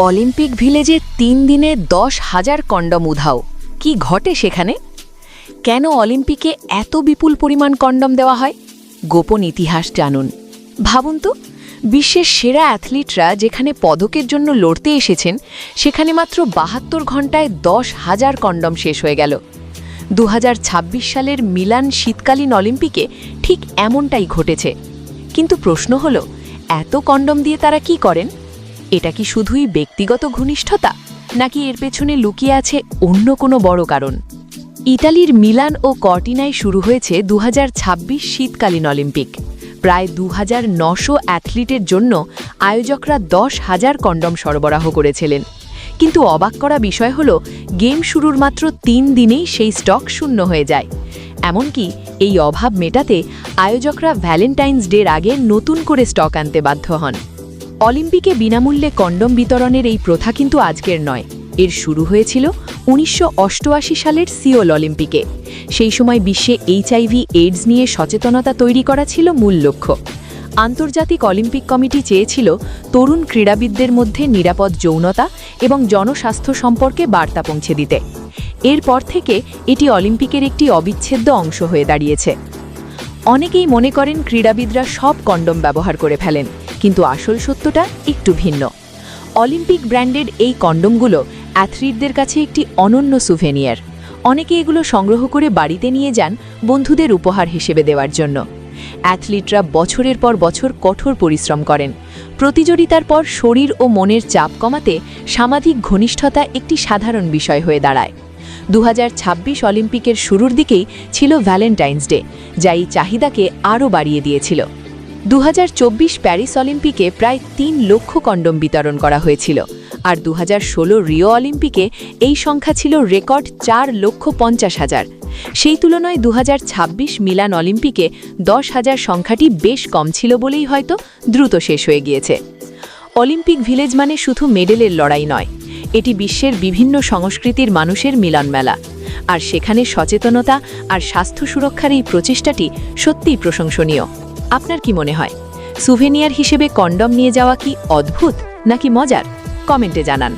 Olympic ভিলেজে ৩ দিনে ১০,০০০ condom উধাও। কি ঘটে সেখানে? কেন অলিম্পিকে এত বিপুল পরিমাণ কন্ডম দেওয়া হয়? গোপন ইতিহাস জানুন। ভাবুন তো, বিশ্বের সেরা অ্যাথলিটরা যেখানে পদকের জন্য লড়তে এসেছেন, সেখানে মাত্র ৭২ ঘণ্টায় ১০,০০০ কন্ডম শেষ হয়ে গেল। ২০২৬ সালের মিলান শীতকালীন অলিম্পিকে ঠিক এমনটাই ঘটেছে। কিন্তু প্রশ্ন হল, এত কন্ডম দিয়ে তারা কি করেন? এটা কি শুধুই ব্যক্তিগত ঘনিষ্ঠতা, নাকি এর পেছনে লুকিয়ে আছে অন্য কোনো বড় কারণ? ইতালির মিলান ও কর্টিনায় শুরু হয়েছে ২০২৬ শীতকালীন অলিম্পিক। প্রায় ২৯০০ অ্যাথলিটের জন্য আয়োজকরা ১০,০০০ কন্ডম সরবরাহ করেছিলেন। কিন্তু অবাক করা বিষয় হল, গেম শুরুর মাত্র ৩ দিনেই সেই স্টক শূন্য হয়ে যায়। এমনকি এই অভাব মেটাতে আয়োজকরা ভ্যালেন্টাইন্স ডের আগে নতুন করে স্টক আনতে বাধ্য হন। অলিম্পিকে বিনামূল্যে কন্ডম বিতরণের এই প্রথা কিন্তু আজকের নয়। এর শুরু হয়েছিল ১৯৮৮ সালের সিওল অলিম্পিকে। সেই সময় বিশ্বে HIV/AIDS নিয়ে সচেতনতা তৈরি করা ছিল মূল লক্ষ্য। আন্তর্জাতিক অলিম্পিক কমিটি চেয়েছিল তরুণ ক্রীড়াবিদদের মধ্যে নিরাপদ যৌনতা এবং জনস্বাস্থ্য সম্পর্কে বার্তা পৌঁছে দিতে। এরপর থেকে এটি অলিম্পিকের একটি অবিচ্ছেদ্য অংশ হয়ে দাঁড়িয়েছে। অনেকেই মনে করেন ক্রীড়াবিদরা সব কন্ডম ব্যবহার করে ফেলেন, কিন্তু আসল সত্যটা একটু ভিন্ন। অলিম্পিক ব্র্যান্ডেড এই কন্ডমগুলো অ্যাথলিটদের কাছে একটি অনন্য সুভেনিয়ার। অনেকে এগুলো সংগ্রহ করে বাড়িতে নিয়ে যান বন্ধুদের উপহার হিসেবে দেওয়ার জন্য। অ্যাথলিটরা বছরের পর বছর কঠোর পরিশ্রম করেন। প্রতিযোগিতার পর শরীর ও মনের চাপ কমাতে সামাজিক ঘনিষ্ঠতা একটি সাধারণ বিষয় হয়ে দাঁড়ায়। ২০২৬ অলিম্পিকের শুরুর দিকেই ছিল ভ্যালেন্টাইন্স ডে, যা এই চাহিদাকে আরও বাড়িয়ে দিয়েছিল। ২০২৪ প্যারিস অলিম্পিকে প্রায় ৩ লক্ষ কন্ডম বিতরণ করা হয়েছিল, আর ২০১৬ রিও অলিম্পিকে এই সংখ্যা ছিল রেকর্ড ৪,৫০,০০০। সেই তুলনায় ২০২৬ মিলান অলিম্পিকে ১০,০০০ সংখ্যাটি বেশ কম ছিল বলেই হয়তো দ্রুত শেষ হয়ে গিয়েছে। অলিম্পিক ভিলেজ মানে শুধু মেডেলের লড়াই নয়, এটি বিশ্বের বিভিন্ন সংস্কৃতির মানুষের মিলন মেলা। আর সেখানে সচেতনতা আর স্বাস্থ্য সুরক্ষার এই প্রচেষ্টাটি সত্যিই প্রশংসনীয়। আপনার কি মনে হয়, সুভেনিয়ার হিসেবে কন্ডম নিয়ে যাওয়া কি অদ্ভুত নাকি মজার? কমেন্টে জানান।